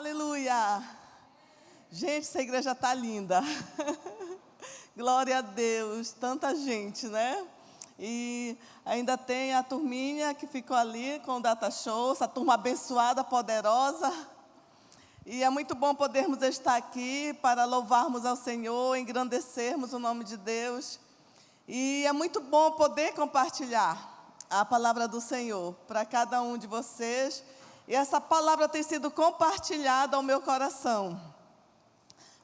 Aleluia! Gente, essa igreja está linda. Glória a Deus, tanta gente, né? E ainda tem a turminha que ficou ali com o Data Show, essa turma abençoada, poderosa. E é muito bom podermos estar aqui para louvarmos ao Senhor, engrandecermos o nome de Deus. E é muito bom poder compartilhar a palavra do Senhor para cada um de vocês. E essa palavra tem sido compartilhada ao meu coração.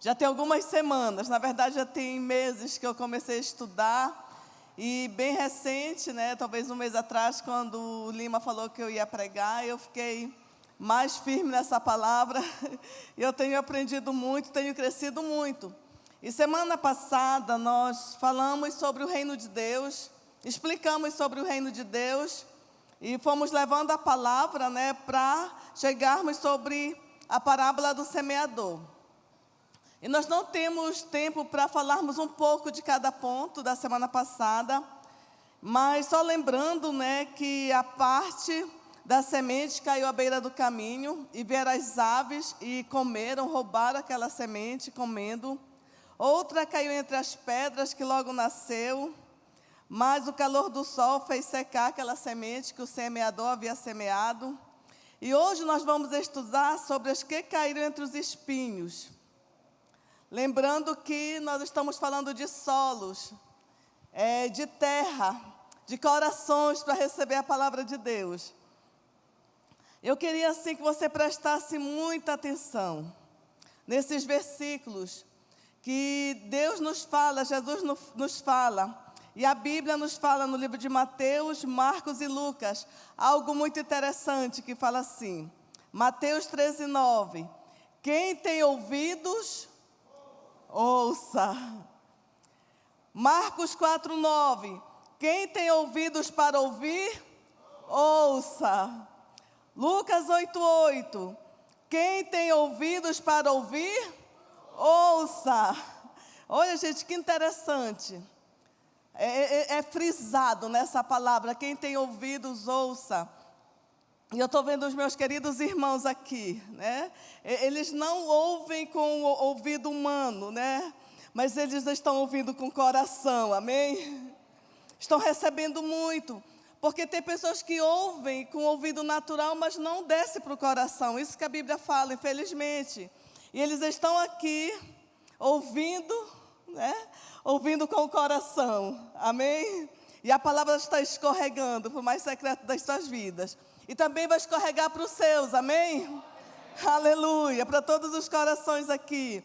Já tem algumas semanas, na verdade já tem meses que eu comecei a estudar. E bem recente, né, talvez um mês atrás, quando o Lima falou que eu ia pregar, eu fiquei mais firme nessa palavra. E eu tenho aprendido muito, tenho crescido muito. E semana passada nós falamos sobre o reino de Deus, explicamos sobre o reino de Deus e fomos levando a palavra, né, para chegarmos sobre a parábola do semeador. E nós não temos tempo para falarmos um pouco de cada ponto da semana passada, mas só lembrando, né, que a parte da semente caiu à beira do caminho e vieram as aves e comeram, roubaram aquela semente, comendo. Outra caiu entre as pedras que logo nasceu, mas o calor do sol fez secar aquela semente que o semeador havia semeado. E hoje nós vamos estudar sobre as que caíram entre os espinhos. Lembrando que nós estamos falando de solos, de terra, de corações para receber a palavra de Deus. Eu queria assim que você prestasse muita atenção nesses versículos que Deus nos fala, Jesus nos fala. E a Bíblia nos fala no livro de Mateus, Marcos e Lucas, algo muito interessante que fala assim, Mateus 13:9, quem tem ouvidos, ouça. Marcos 4:9, quem tem ouvidos para ouvir, ouça. Lucas 8:8, quem tem ouvidos para ouvir, ouça. Olha, gente, que interessante. É frisado nessa palavra, quem tem ouvidos, ouça. E eu estou vendo os meus queridos irmãos aqui, né? Eles não ouvem com o ouvido humano, né? Mas eles estão ouvindo com o coração, amém? Estão recebendo muito. Porque tem pessoas que ouvem com o ouvido natural, mas não desce para o coração. Isso que a Bíblia fala, infelizmente. E eles estão aqui ouvindo, né? Ouvindo com o coração, amém? E a palavra está escorregando para o mais secreto das suas vidas. E também vai escorregar para os seus, amém? Aleluia, para todos os corações aqui.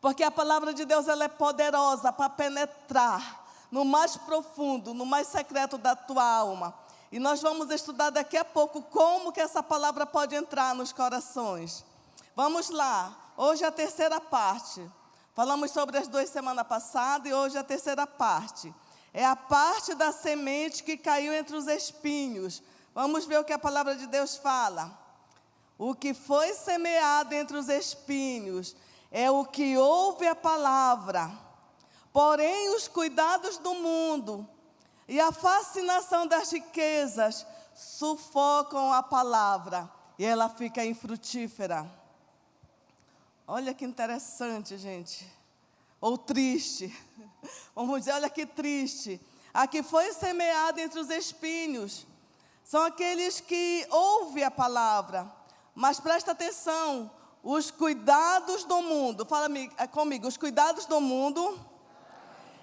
Porque a palavra de Deus, ela é poderosa para penetrar no mais profundo, no mais secreto da tua alma. E nós vamos estudar daqui a pouco como que essa palavra pode entrar nos corações. Vamos lá, hoje é a terceira parte. Falamos sobre as 2 semanas passadas e hoje é a terceira parte. É a parte da semente que caiu entre os espinhos. Vamos ver o que a palavra de Deus fala. O que foi semeado entre os espinhos é o que ouve a palavra. Porém, os cuidados do mundo e a fascinação das riquezas sufocam a palavra e ela fica infrutífera. Olha que interessante, gente. Ou triste. Vamos dizer, olha que triste. A que foi semeada entre os espinhos são aqueles que ouvem a palavra, mas presta atenção, os cuidados do mundo, fala comigo, os cuidados do mundo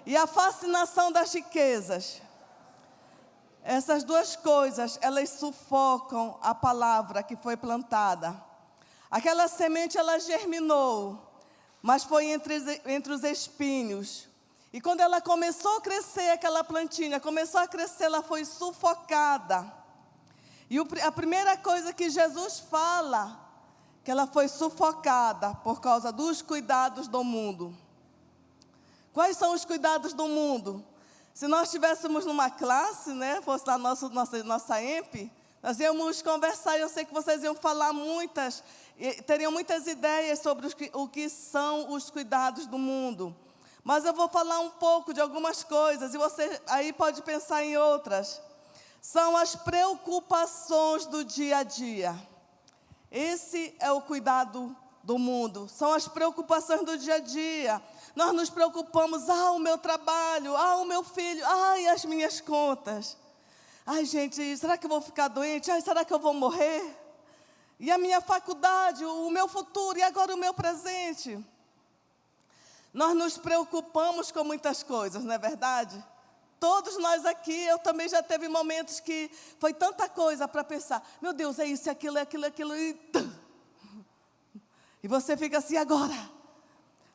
e a fascinação das riquezas. Essas duas coisas, elas sufocam a palavra que foi plantada. Aquela semente, ela germinou, mas foi entre os espinhos. E quando ela começou a crescer, aquela plantinha começou a crescer, ela foi sufocada. E a primeira coisa que Jesus fala, que ela foi sufocada por causa dos cuidados do mundo. Quais são os cuidados do mundo? Se nós estivéssemos numa classe, né, fosse na nossa EMP, nós íamos conversar, e eu sei que vocês iam falar teriam muitas ideias sobre o que são os cuidados do mundo. Mas eu vou falar um pouco de algumas coisas, e você aí pode pensar em outras. São as preocupações do dia a dia. Esse é o cuidado do mundo, são as preocupações do dia a dia. Nós nos preocupamos, o meu trabalho, o meu filho, e as minhas contas. Ai, gente, será que eu vou ficar doente? Ai, será que eu vou morrer? E a minha faculdade, o meu futuro, e agora o meu presente? Nós nos preocupamos com muitas coisas, não é verdade? Todos nós aqui, eu também já teve momentos que foi tanta coisa para pensar. Meu Deus, é isso, é aquilo, é aquilo, é aquilo. E você fica assim, agora?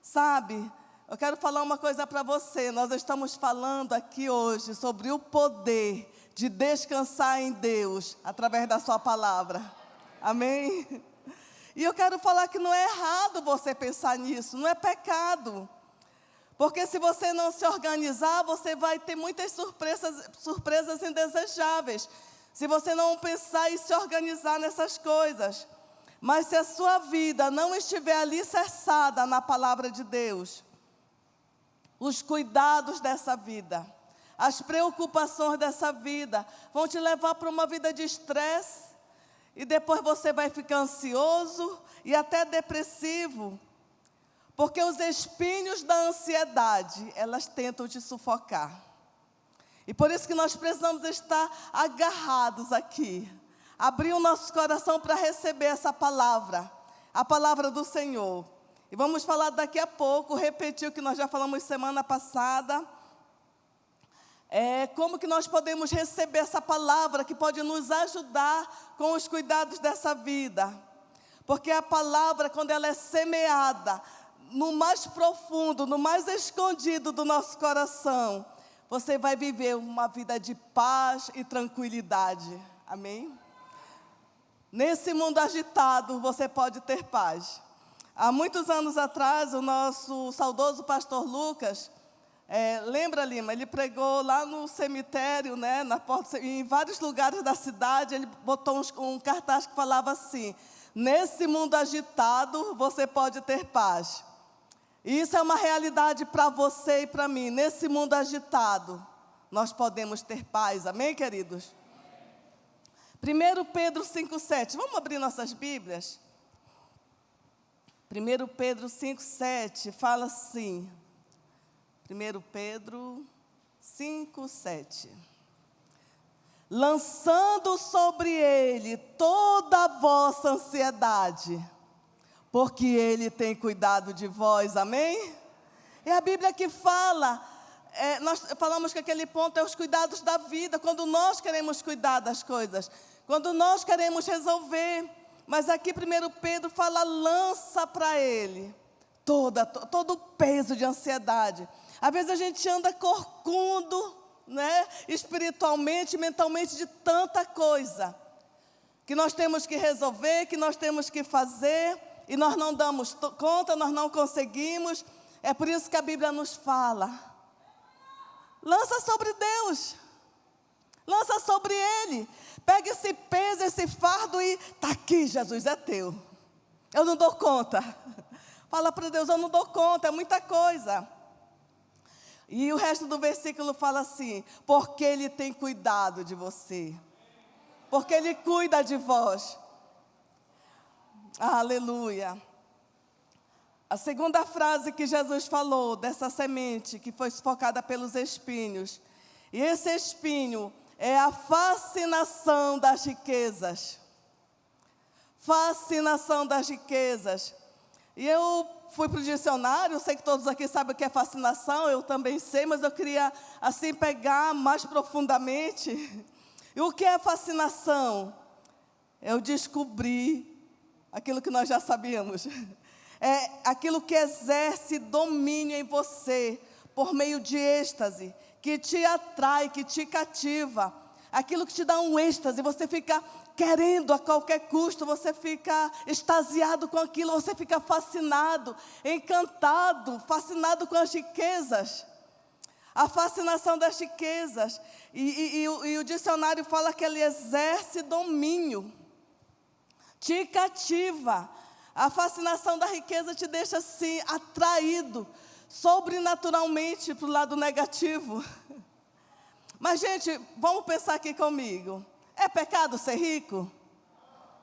Sabe, eu quero falar uma coisa para você. Nós estamos falando aqui hoje sobre o poder de descansar em Deus através da sua palavra. Amém? E eu quero falar que não é errado você pensar nisso, não é pecado. Porque se você não se organizar, você vai ter muitas surpresas indesejáveis. Se você não pensar e se organizar nessas coisas. Mas se a sua vida não estiver alicerçada na palavra de Deus, os cuidados dessa vida, as preocupações dessa vida, vão te levar para uma vida de estresse, e depois você vai ficar ansioso e até depressivo, porque os espinhos da ansiedade, elas tentam te sufocar. E por isso que nós precisamos estar agarrados aqui, abrir o nosso coração para receber essa palavra, a palavra do Senhor. E vamos falar daqui a pouco, repetir o que nós já falamos semana passada. Como que nós podemos receber essa palavra que pode nos ajudar com os cuidados dessa vida. Porque a palavra, quando ela é semeada no mais profundo, no mais escondido do nosso coração, você vai viver uma vida de paz e tranquilidade. Amém? Nesse mundo agitado, você pode ter paz. Há muitos anos atrás, o nosso saudoso pastor Lucas, lembra, Lima? Ele pregou lá no cemitério, né, na porta, em vários lugares da cidade. Ele botou um cartaz que falava assim: nesse mundo agitado, você pode ter paz. E isso é uma realidade para você e para mim. Nesse mundo agitado, nós podemos ter paz. Amém, queridos? 1 Pedro 5,7. Vamos abrir nossas Bíblias? 1 Pedro 5,7 fala assim. 1 Pedro 5,7. Lançando sobre ele toda a vossa ansiedade, porque ele tem cuidado de vós. Amém? É a Bíblia que fala. Nós falamos que aquele ponto é os cuidados da vida, quando nós queremos cuidar das coisas, quando nós queremos resolver. Mas aqui 1 Pedro fala, lança para ele todo o peso de ansiedade. Às vezes a gente anda corcundo, né, espiritualmente, mentalmente, de tanta coisa que nós temos que resolver, que nós temos que fazer, e nós não damos conta, nós não conseguimos. É por isso que a Bíblia nos fala: lança sobre Deus, lança sobre Ele. Pega esse peso, esse fardo e está aqui, Jesus, é teu. Eu não dou conta. Fala para Deus, eu não dou conta, é muita coisa. E o resto do versículo fala assim: porque Ele tem cuidado de você, porque Ele cuida de vós. Aleluia. A segunda frase que Jesus falou dessa semente que foi sufocada pelos espinhos. E esse espinho é a fascinação das riquezas. Fascinação das riquezas. E eu fui para o dicionário, eu sei que todos aqui sabem o que é fascinação, eu também sei, mas eu queria assim pegar mais profundamente. E o que é fascinação? Eu descobri aquilo que nós já sabíamos. É aquilo que exerce domínio em você, por meio de êxtase, que te atrai, que te cativa. Aquilo que te dá um êxtase, você fica querendo a qualquer custo, você fica extasiado com aquilo, você fica fascinado, encantado, fascinado com as riquezas. A fascinação das riquezas. E o dicionário fala que ele exerce domínio, te cativa. A fascinação da riqueza te deixa assim, atraído, sobrenaturalmente para o lado negativo. Mas, gente, vamos pensar aqui comigo. É pecado ser rico?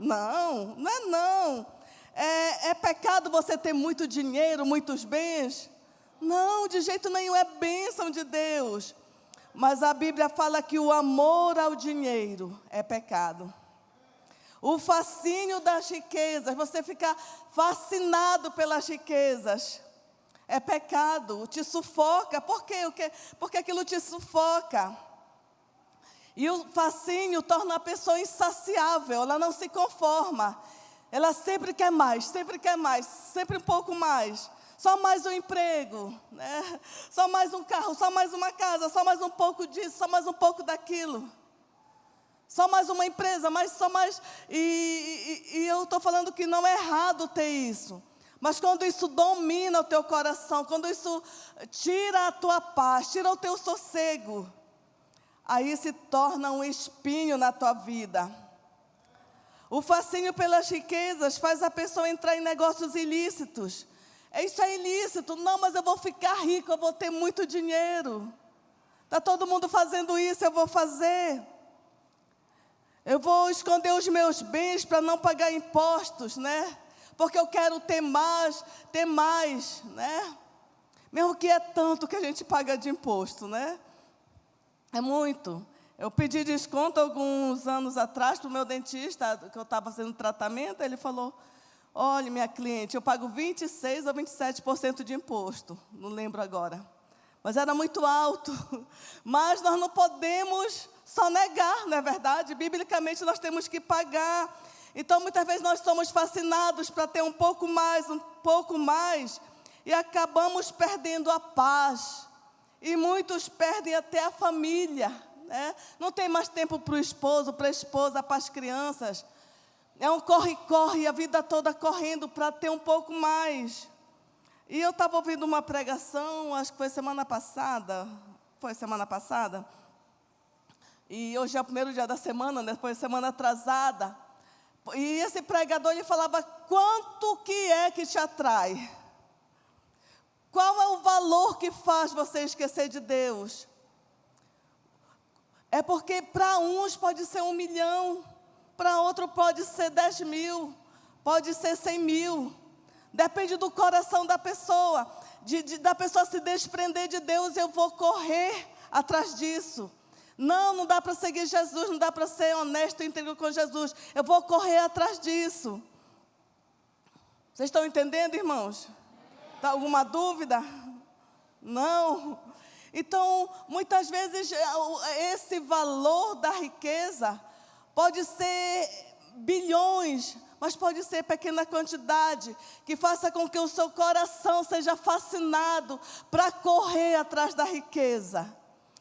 Não, não é não. É pecado você ter muito dinheiro, muitos bens? Não, de jeito nenhum, é bênção de Deus. Mas a Bíblia fala que o amor ao dinheiro é pecado. O fascínio das riquezas, você ficar fascinado pelas riquezas, é pecado, te sufoca. Por quê? Porque aquilo te sufoca. E o fascínio torna a pessoa insaciável, ela não se conforma. Ela sempre quer mais, sempre um pouco mais. Só mais um emprego, né? Só mais um carro, só mais uma casa, só mais um pouco disso, só mais um pouco daquilo. Só mais uma empresa, só mais... E eu estou falando que não é errado ter isso. Mas quando isso domina o teu coração, quando isso tira a tua paz, tira o teu sossego, aí se torna um espinho na tua vida. O fascínio pelas riquezas faz a pessoa entrar em negócios ilícitos. Isso é ilícito. Não, mas eu vou ficar rico, eu vou ter muito dinheiro. Está todo mundo fazendo isso, eu vou fazer. Eu vou esconder os meus bens para não pagar impostos, né? Porque eu quero ter mais, né? Mesmo que é tanto que a gente paga de imposto, né? É muito. Eu pedi desconto alguns anos atrás para o meu dentista, que eu estava fazendo tratamento, ele falou: olha, minha cliente, eu pago 26% ou 27% de imposto, não lembro agora. Mas era muito alto. Mas nós não podemos só negar, não é verdade? Biblicamente nós temos que pagar. Então muitas vezes nós somos fascinados para ter um pouco mais, e acabamos perdendo a paz. E muitos perdem até a família, né? Não tem mais tempo para o esposo, para a esposa, para as crianças. É um corre-corre, a vida toda correndo para ter um pouco mais. E eu estava ouvindo uma pregação, acho que foi semana passada. E hoje é o primeiro dia da semana, né? Foi semana atrasada. E esse pregador, ele falava: quanto que é que te atrai? Qual é o valor que faz você esquecer de Deus? É porque para uns pode ser 1 milhão, para outro pode ser 10 mil, pode ser 100 mil. Depende do coração da pessoa, da pessoa se desprender de Deus. Eu vou correr atrás disso. Não dá para seguir Jesus, não dá para ser honesto e íntegro com Jesus. Eu vou correr atrás disso. Vocês estão entendendo, irmãos? Tá alguma dúvida? Não. Então, muitas vezes, esse valor da riqueza pode ser bilhões, mas pode ser pequena quantidade, que faça com que o seu coração seja fascinado para correr atrás da riqueza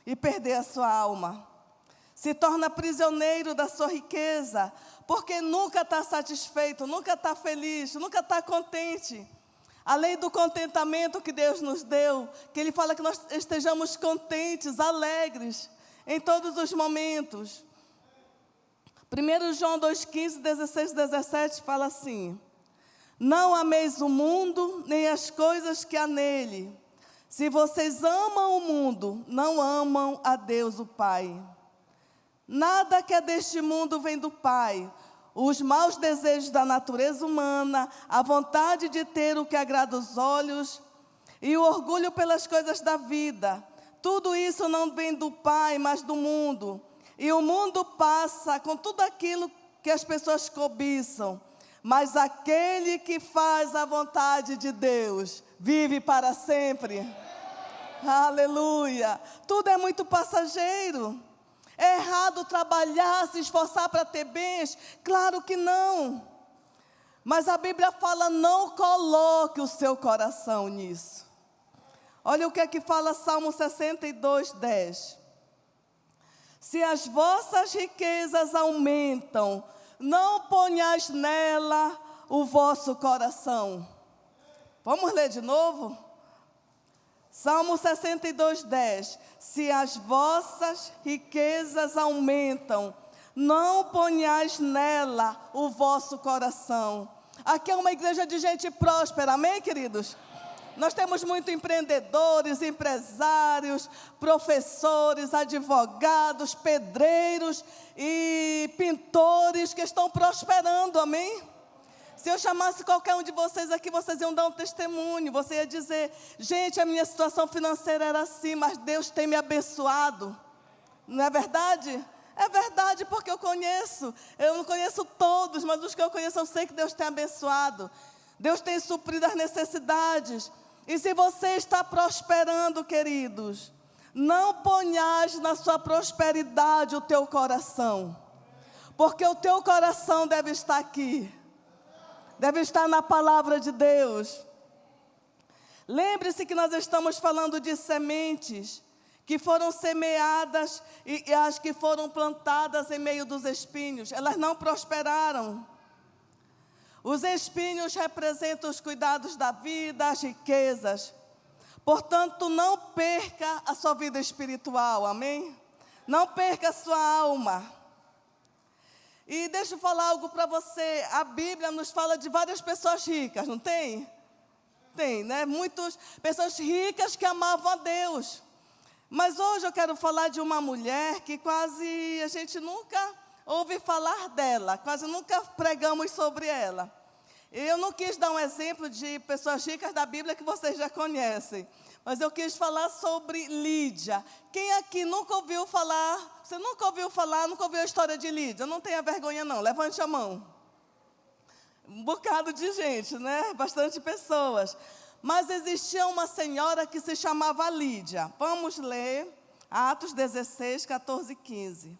e perder a sua alma. Se torna prisioneiro da sua riqueza, porque nunca está satisfeito, nunca está feliz, nunca está contente. A lei do contentamento que Deus nos deu, que Ele fala que nós estejamos contentes, alegres, em todos os momentos. 1 João 2,15, 16 e 17 fala assim: não ameis o mundo, nem as coisas que há nele. Se vocês amam o mundo, não amam a Deus o Pai. Nada que é deste mundo vem do Pai. Os maus desejos da natureza humana, a vontade de ter o que agrada os olhos e o orgulho pelas coisas da vida. Tudo isso não vem do Pai, mas do mundo. E o mundo passa com tudo aquilo que as pessoas cobiçam. Mas aquele que faz a vontade de Deus vive para sempre. Aleluia. Tudo é muito passageiro. É errado trabalhar, se esforçar para ter bens? Claro que não. Mas a Bíblia fala: não coloque o seu coração nisso. Olha o que é que fala Salmo 62, 10. Se as vossas riquezas aumentam, não ponhais nela o vosso coração. Vamos ler de novo? Salmo 62, 10. Se as vossas riquezas aumentam, não ponhais nela o vosso coração. Aqui é uma igreja de gente próspera, amém, queridos? Nós temos muitos empreendedores, empresários, professores, advogados, pedreiros e pintores que estão prosperando, amém? Se eu chamasse qualquer um de vocês aqui, vocês iam dar um testemunho. Você ia dizer, gente, a minha situação financeira era assim, mas Deus tem me abençoado. Não é verdade? É verdade, porque eu conheço. Eu não conheço todos, mas os que eu conheço, eu sei que Deus tem abençoado. Deus tem suprido as necessidades. E se você está prosperando, queridos, não ponhas na sua prosperidade o teu coração. Porque o teu coração deve estar aqui. Deve estar na palavra de Deus. Lembre-se que nós estamos falando de sementes que foram semeadas e as que foram plantadas em meio dos espinhos. Elas não prosperaram. Os espinhos representam os cuidados da vida, as riquezas. Portanto, não perca a sua vida espiritual, amém? Não perca a sua alma. E deixa eu falar algo para você. A Bíblia nos fala de várias pessoas ricas, não tem? Tem, né? Muitas pessoas ricas que amavam a Deus. Mas hoje eu quero falar de uma mulher que quase a gente nunca ouve falar dela, quase nunca pregamos sobre ela. Eu não quis dar um exemplo de pessoas ricas da Bíblia que vocês já conhecem, mas eu quis falar sobre Lídia. Quem aqui nunca ouviu falar, você nunca ouviu falar, nunca ouviu a história de Lídia? Não tenha vergonha não, levante a mão. Um bocado de gente, né? Bastante pessoas. Mas existia uma senhora que se chamava Lídia. Vamos ler Atos 16, 14 e 15.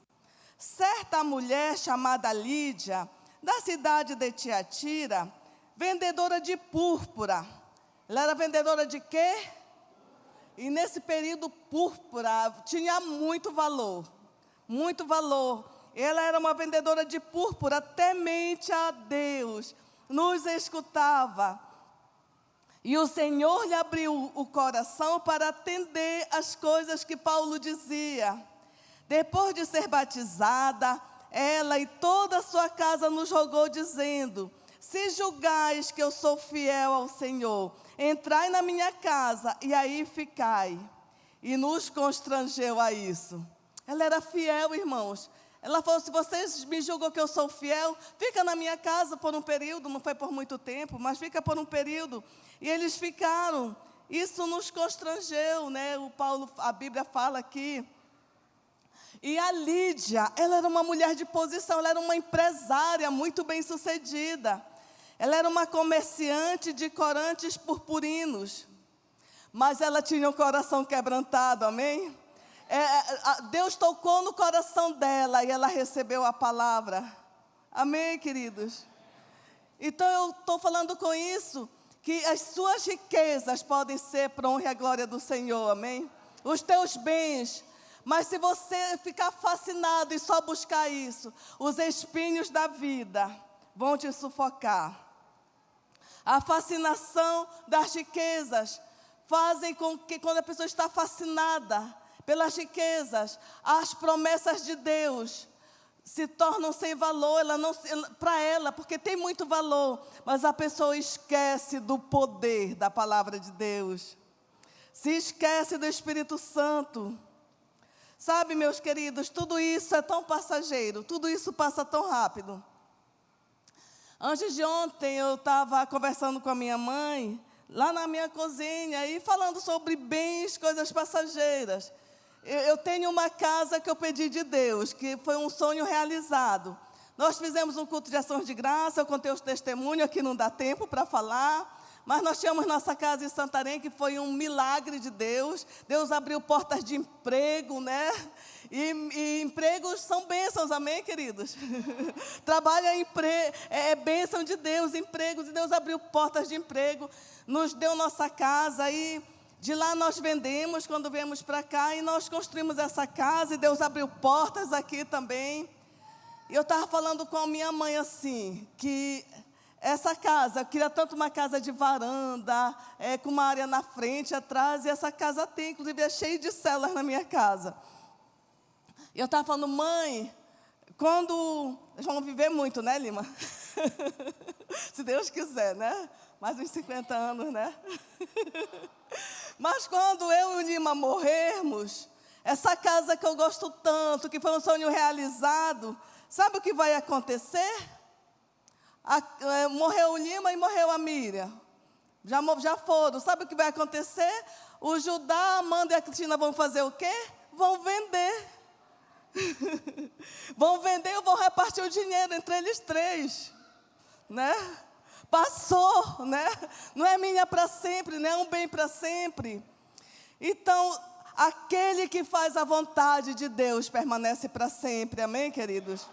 Certa mulher chamada Lídia, da cidade de Tiatira, vendedora de púrpura. Ela era vendedora de quê? E nesse período, púrpura tinha muito valor. Muito valor. Ela era uma vendedora de púrpura, temente a Deus. Nos escutava. E o Senhor lhe abriu o coração para atender as coisas que Paulo dizia. Depois de ser batizada, ela e toda a sua casa nos rogou, dizendo: se julgais que eu sou fiel ao Senhor, entrai na minha casa e aí ficai. E nos constrangeu a isso. Ela era fiel, irmãos. Ela falou: se vocês me julgam que eu sou fiel, fica na minha casa por um período, não foi por muito tempo, mas fica por um período. E eles ficaram. Isso nos constrangeu, né? A Bíblia fala aqui. E a Lídia, ela era uma mulher de posição, ela era uma empresária muito bem sucedida. Ela era uma comerciante de corantes purpurinos. Mas ela tinha um coração quebrantado, amém? Deus tocou no coração dela e ela recebeu a palavra. Amém, queridos? Então eu estou falando com isso, que as suas riquezas podem ser para a honra e a glória do Senhor, amém? Os teus bens. Mas se você ficar fascinado e só buscar isso, os espinhos da vida vão te sufocar. A fascinação das riquezas fazem com que, quando a pessoa está fascinada pelas riquezas, as promessas de Deus se tornam sem valor, para ela, porque tem muito valor, mas a pessoa esquece do poder da palavra de Deus, se esquece do Espírito Santo. Sabe, meus queridos, tudo isso é tão passageiro, tudo isso passa tão rápido. Antes de ontem, eu estava conversando com a minha mãe, lá na minha cozinha, e falando sobre bens, coisas passageiras. Eu tenho uma casa que eu pedi de Deus, que foi um sonho realizado. Nós fizemos um culto de ações de graça, eu contei os testemunhos, aqui não dá tempo para falar. Mas nós tínhamos nossa casa em Santarém, que foi um milagre de Deus. Deus abriu portas de emprego, né? E empregos são bênçãos, amém, queridos? Trabalho é bênção de Deus, empregos. E Deus abriu portas de emprego, nos deu nossa casa. E de lá nós vendemos, quando viemos para cá. E nós construímos essa casa, e Deus abriu portas aqui também. E eu estava falando com a minha mãe assim, que essa casa, eu queria tanto uma casa de varanda, com uma área na frente, atrás, e essa casa tem, inclusive, é cheia de células na minha casa. E eu estava falando: mãe, quando... Eles vão viver muito, né, Lima? Se Deus quiser, né? Mais uns 50 anos, né? Mas quando eu e o Lima morrermos, essa casa que eu gosto tanto, que foi um sonho realizado, sabe o que vai acontecer? Morreu o Lima e morreu a Miriam. Já foram. Sabe o que vai acontecer? O Judá, a Amanda e a Cristina vão fazer o quê? Vão vender. Vão vender ou vão repartir o dinheiro entre eles três. Né? Passou, né? Não é minha para sempre, não é um bem para sempre. Então, aquele que faz a vontade de Deus permanece para sempre. Amém, queridos?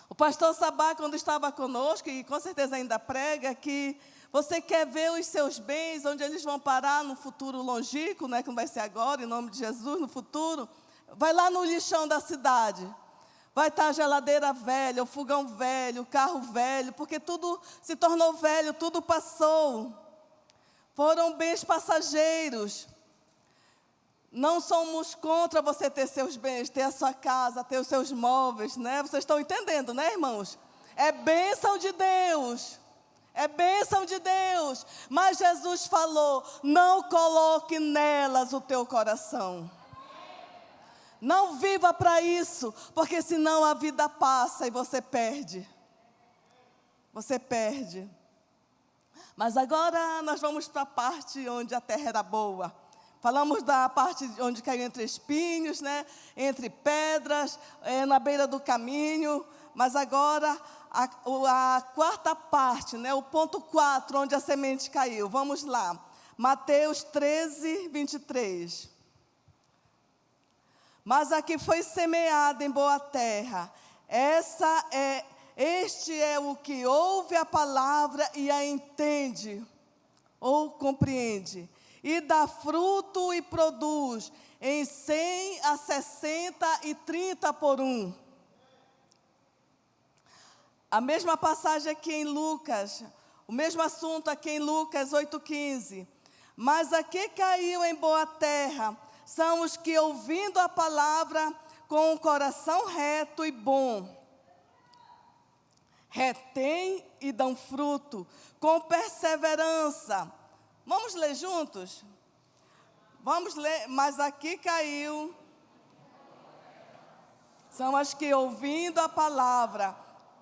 O pastor Sabá, quando estava conosco, e com certeza ainda prega, que você quer ver os seus bens, onde eles vão parar no futuro longínquo, né, que não vai ser agora, em nome de Jesus, no futuro, vai lá no lixão da cidade. Vai estar a geladeira velha, o fogão velho, o carro velho, porque tudo se tornou velho, tudo passou. Foram bens passageiros. Não somos contra você ter seus bens, ter a sua casa, ter os seus móveis, né? Vocês estão entendendo, né, irmãos? É bênção de Deus. É bênção de Deus. Mas Jesus falou, não coloque nelas o teu coração. Não viva para isso, porque senão a vida passa e você perde. Você perde. Mas agora nós vamos para a parte onde a terra era boa. Falamos da parte onde caiu entre espinhos, né? Entre pedras, na beira do caminho. Mas agora a quarta parte, né? O ponto 4, onde a semente caiu. Vamos lá. Mateus 13, 23. Mas a que foi semeada em boa terra, este é o que ouve a palavra e a entende, ou compreende, e dá fruto e produz em 100, a 60 e 30 por 1. A mesma passagem aqui em Lucas, o mesmo assunto aqui em Lucas 8,15. Mas a que caiu em boa terra são os que, ouvindo a palavra com o coração reto e bom, retém e dão fruto, com perseverança. Vamos ler juntos? Vamos ler. Mas aqui caiu. São as que, ouvindo a palavra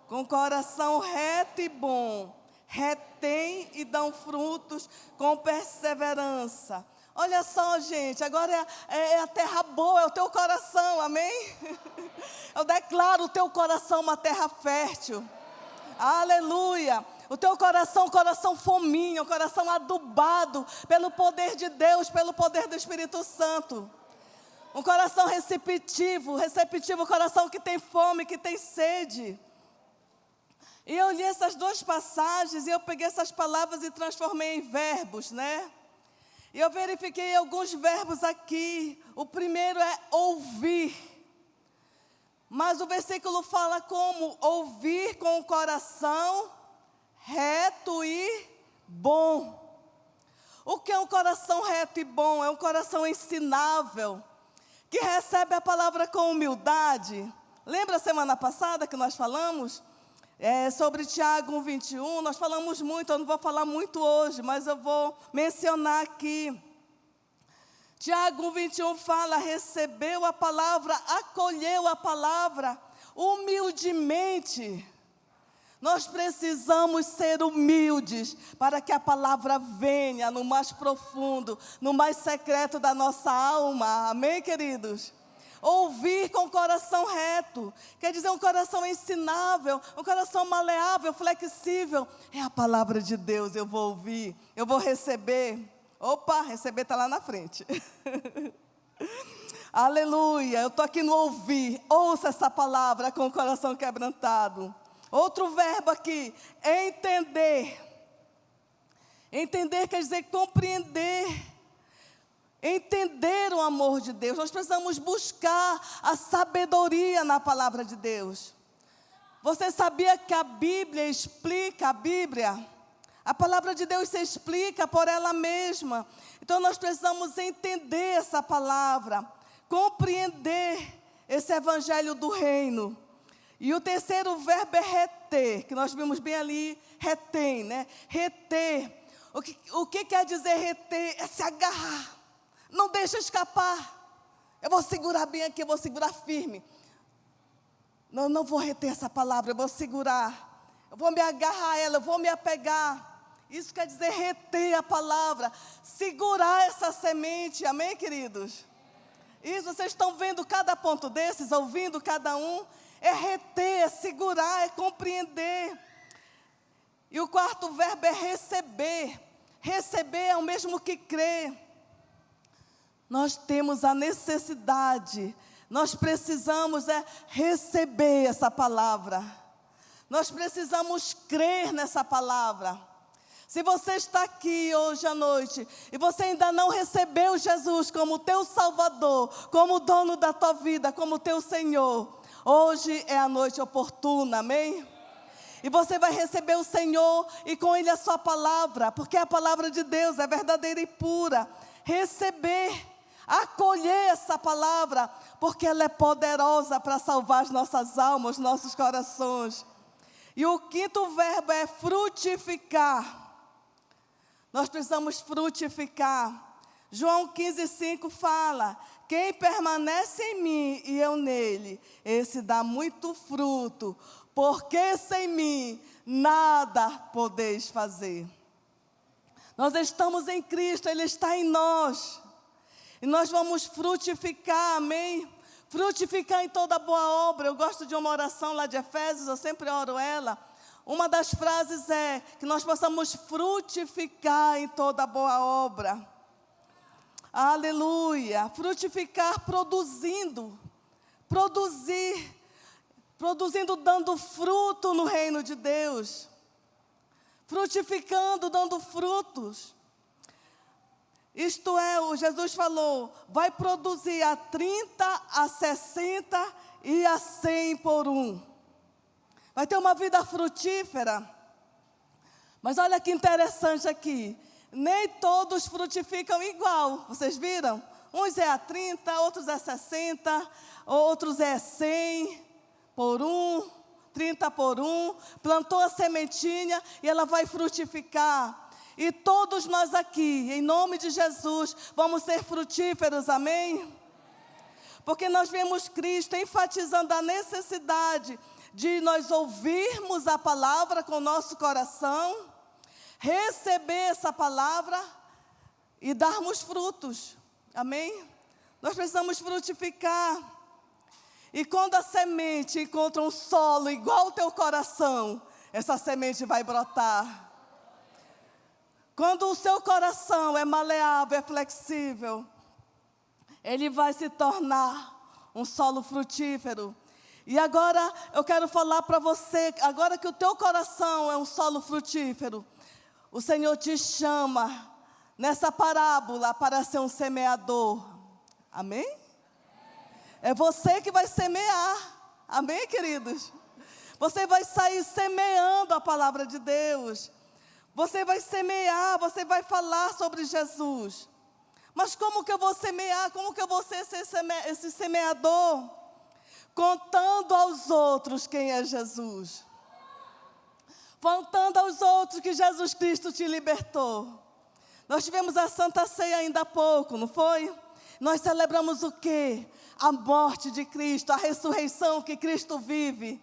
com coração reto e bom, retém e dão frutos com perseverança. Olha só, gente, agora é a terra boa, é o teu coração, amém? Eu declaro o teu coração uma terra fértil. Aleluia. O teu coração, coração fominho, coração adubado pelo poder de Deus, pelo poder do Espírito Santo. Um coração receptivo, coração que tem fome, que tem sede. E eu li essas duas passagens e eu peguei essas palavras e transformei em verbos, né? E eu verifiquei alguns verbos aqui. O primeiro é ouvir. Mas o versículo fala como ouvir com o coração reto e bom. O que é um coração reto e bom? É um coração ensinável, que recebe a palavra com humildade. Lembra a semana passada que nós falamos? Sobre Tiago 1,21, nós falamos muito, eu não vou falar muito hoje, mas eu vou mencionar aqui. Tiago 1,21 fala, recebeu a palavra, acolheu a palavra, humildemente. Nós precisamos ser humildes, para que a palavra venha no mais profundo, no mais secreto da nossa alma, amém, queridos? Ouvir com o coração reto, quer dizer um coração ensinável, um coração maleável, flexível. É a palavra de Deus, eu vou ouvir, eu vou receber. Opa, receber está lá na frente. Aleluia, eu estou aqui no ouvir. Ouça essa palavra com o coração quebrantado. Outro verbo aqui, entender. Entender quer dizer compreender. Entender o amor de Deus. Nós precisamos buscar a sabedoria na palavra de Deus. Você sabia que a Bíblia explica a Bíblia? A palavra de Deus se explica por ela mesma. Então nós precisamos entender essa palavra, compreender esse evangelho do reino. E o terceiro verbo é reter, que nós vimos bem ali, retém, né? Reter. O que quer dizer reter? É se agarrar. Não deixa escapar. Eu vou segurar bem aqui, eu vou segurar firme. Não vou reter essa palavra, eu vou segurar. Eu vou me agarrar a ela, eu vou me apegar. Isso quer dizer reter a palavra, segurar essa semente, amém, queridos? Isso, vocês estão vendo cada ponto desses, ouvindo cada um, é reter, é segurar, é compreender. E o quarto verbo é receber. Receber é o mesmo que crer. Nós temos a necessidade, nós precisamos receber essa palavra. Nós precisamos crer nessa palavra. Se você está aqui hoje à noite e você ainda não recebeu Jesus como teu Salvador, como dono da tua vida, como teu Senhor, hoje é a noite oportuna, amém? E você vai receber o Senhor e com Ele a sua palavra, porque a palavra de Deus é verdadeira e pura. Receber, acolher essa palavra, porque ela é poderosa para salvar as nossas almas, nossos corações. E o quinto verbo é frutificar. Nós precisamos frutificar. João 15,5 fala: quem permanece em mim e eu nele, esse dá muito fruto, porque sem mim nada podeis fazer. Nós estamos em Cristo, Ele está em nós. E nós vamos frutificar, amém? Frutificar em toda boa obra. Eu gosto de uma oração lá de Efésios, eu sempre oro ela. Uma das frases é que nós possamos frutificar em toda boa obra. Aleluia. Frutificar produzindo. Produzindo, dando fruto no reino de Deus. Frutificando, dando frutos. Isto é, o Jesus falou, vai produzir a 30, a 60 e a 100 por um. Vai ter uma vida frutífera. Mas olha que interessante aqui. Nem todos frutificam igual. Vocês viram? Uns é a 30, outros é 60, outros é 100 por um, 30 por um. Plantou a sementinha e ela vai frutificar. E todos nós aqui, em nome de Jesus, vamos ser frutíferos, amém? Porque nós vemos Cristo enfatizando a necessidade de nós ouvirmos a palavra com o nosso coração, receber essa palavra e darmos frutos, amém? Nós precisamos frutificar. E quando a semente encontra um solo igual ao teu coração, essa semente vai brotar. Quando o seu coração é maleável, é flexível, ele vai se tornar um solo frutífero. E agora eu quero falar para você, agora que o teu coração é um solo frutífero, o Senhor te chama nessa parábola para ser um semeador. Amém? É você que vai semear. Amém, queridos? Você vai sair semeando a palavra de Deus. Você vai semear, você vai falar sobre Jesus. Mas como que eu vou semear? Como que eu vou ser esse semeador? Contando aos outros quem é Jesus. Contando aos outros que Jesus Cristo te libertou. Nós tivemos a Santa Ceia ainda há pouco, não foi? Nós celebramos o quê? A morte de Cristo, a ressurreição que Cristo vive.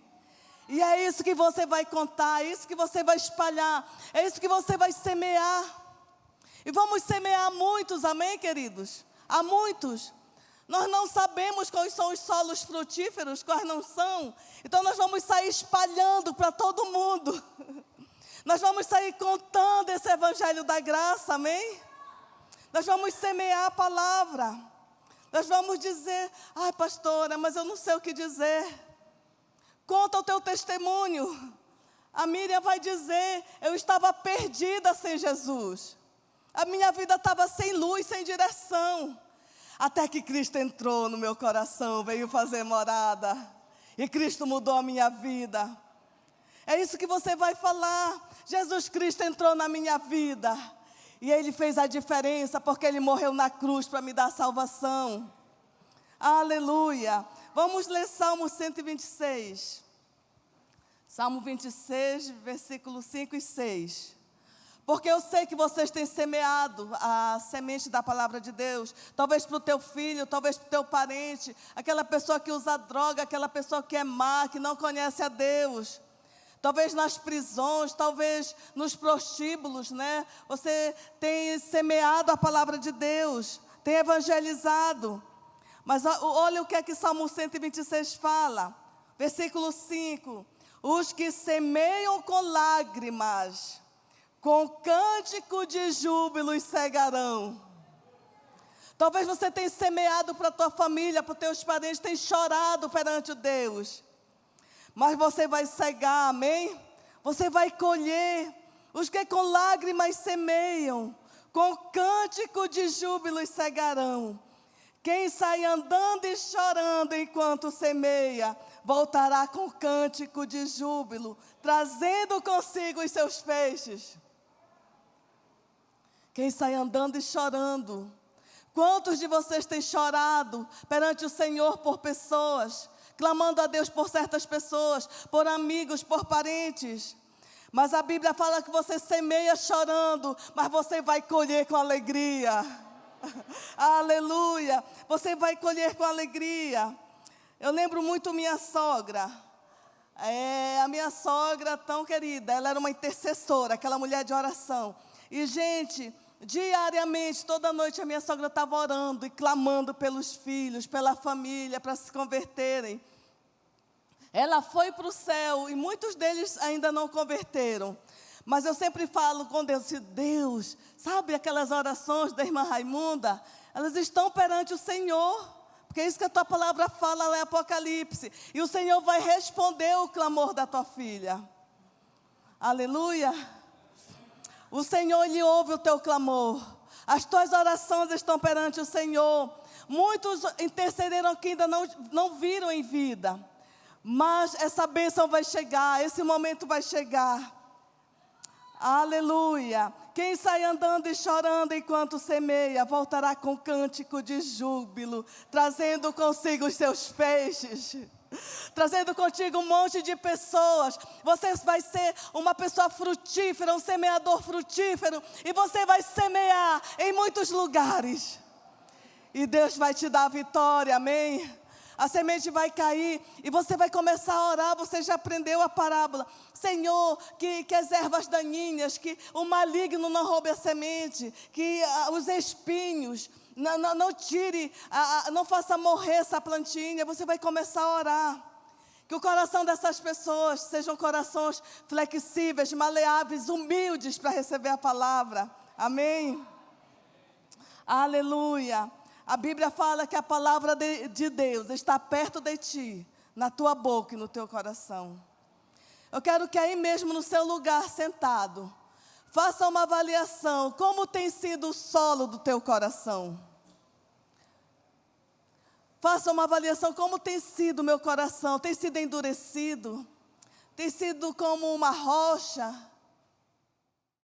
E é isso que você vai contar, é isso que você vai espalhar, é isso que você vai semear. E vamos semear muitos, amém, queridos? Há muitos. Nós não sabemos quais são os solos frutíferos, quais não são. Então nós vamos sair espalhando para todo mundo. Nós vamos sair contando esse evangelho da graça, amém? Nós vamos semear a palavra. Nós vamos dizer, ai pastora, mas eu não sei o que dizer. Conta o teu testemunho. A Miriam vai dizer, eu estava perdida sem Jesus. A minha vida estava sem luz, sem direção. Até que Cristo entrou no meu coração, veio fazer morada. E Cristo mudou a minha vida. É isso que você vai falar. Jesus Cristo entrou na minha vida. E Ele fez a diferença, porque Ele morreu na cruz para me dar salvação. Aleluia. Vamos ler Salmo 126. Salmo 26, versículos 5 e 6. Porque eu sei que vocês têm semeado a semente da palavra de Deus, talvez para o teu filho, talvez para o teu parente, aquela pessoa que usa droga, aquela pessoa que é má, que não conhece a Deus. Talvez nas prisões, talvez nos prostíbulos, né? Você tem semeado a palavra de Deus, tem evangelizado. Mas olha o que é que Salmo 126 fala, versículo 5. Os que semeiam com lágrimas, com cântico de júbilo e cegarão. Talvez você tenha semeado para a tua família, para os teus parentes, tenha chorado perante o Deus. Mas você vai cegar, amém? Você vai colher. Os que com lágrimas semeiam, com cântico de júbilo e cegarão. Quem sai andando e chorando enquanto semeia, voltará com cântico de júbilo, trazendo consigo os seus feixes. Quem sai andando e chorando. Quantos de vocês têm chorado perante o Senhor por pessoas, clamando a Deus por certas pessoas, por amigos, por parentes? Mas a Bíblia fala que você semeia chorando, mas você vai colher com alegria. Aleluia! Você vai colher com alegria. Eu lembro muito minha sogra. A minha sogra tão querida, ela era uma intercessora, aquela mulher de oração. E, gente, diariamente, toda noite a minha sogra estava orando e clamando pelos filhos, pela família, para se converterem. Ela foi para o céu e muitos deles ainda não converteram. Mas eu sempre falo com Deus, Deus, sabe aquelas orações da irmã Raimunda? Elas estão perante o Senhor, porque é isso que a tua palavra fala lá em Apocalipse. E o Senhor vai responder o clamor da tua filha. Aleluia. O Senhor, Ele ouve o teu clamor. As tuas orações estão perante o Senhor. Muitos intercederam que ainda não viram em vida. Mas essa bênção vai chegar, esse momento vai chegar. Aleluia. Quem sai andando e chorando enquanto semeia, voltará com cântico de júbilo, trazendo consigo os seus feixes. Trazendo contigo um monte de pessoas. Você vai ser uma pessoa frutífera, um semeador frutífero. E você vai semear em muitos lugares. E Deus vai te dar a vitória, amém? A semente vai cair e você vai começar a orar. Você já aprendeu a parábola. Senhor, que as ervas daninhas, que o maligno não roube a semente, que os espinhos não tire, não faça morrer essa plantinha. Você vai começar a orar. Que o coração dessas pessoas sejam corações flexíveis, maleáveis, humildes para receber a palavra. Amém? Aleluia. A Bíblia fala que a palavra de Deus está perto de ti, na tua boca e no teu coração. Eu quero que aí mesmo no seu lugar sentado, faça uma avaliação, como tem sido o solo do teu coração. Faça uma avaliação, como tem sido o meu coração, tem sido endurecido, tem sido como uma rocha,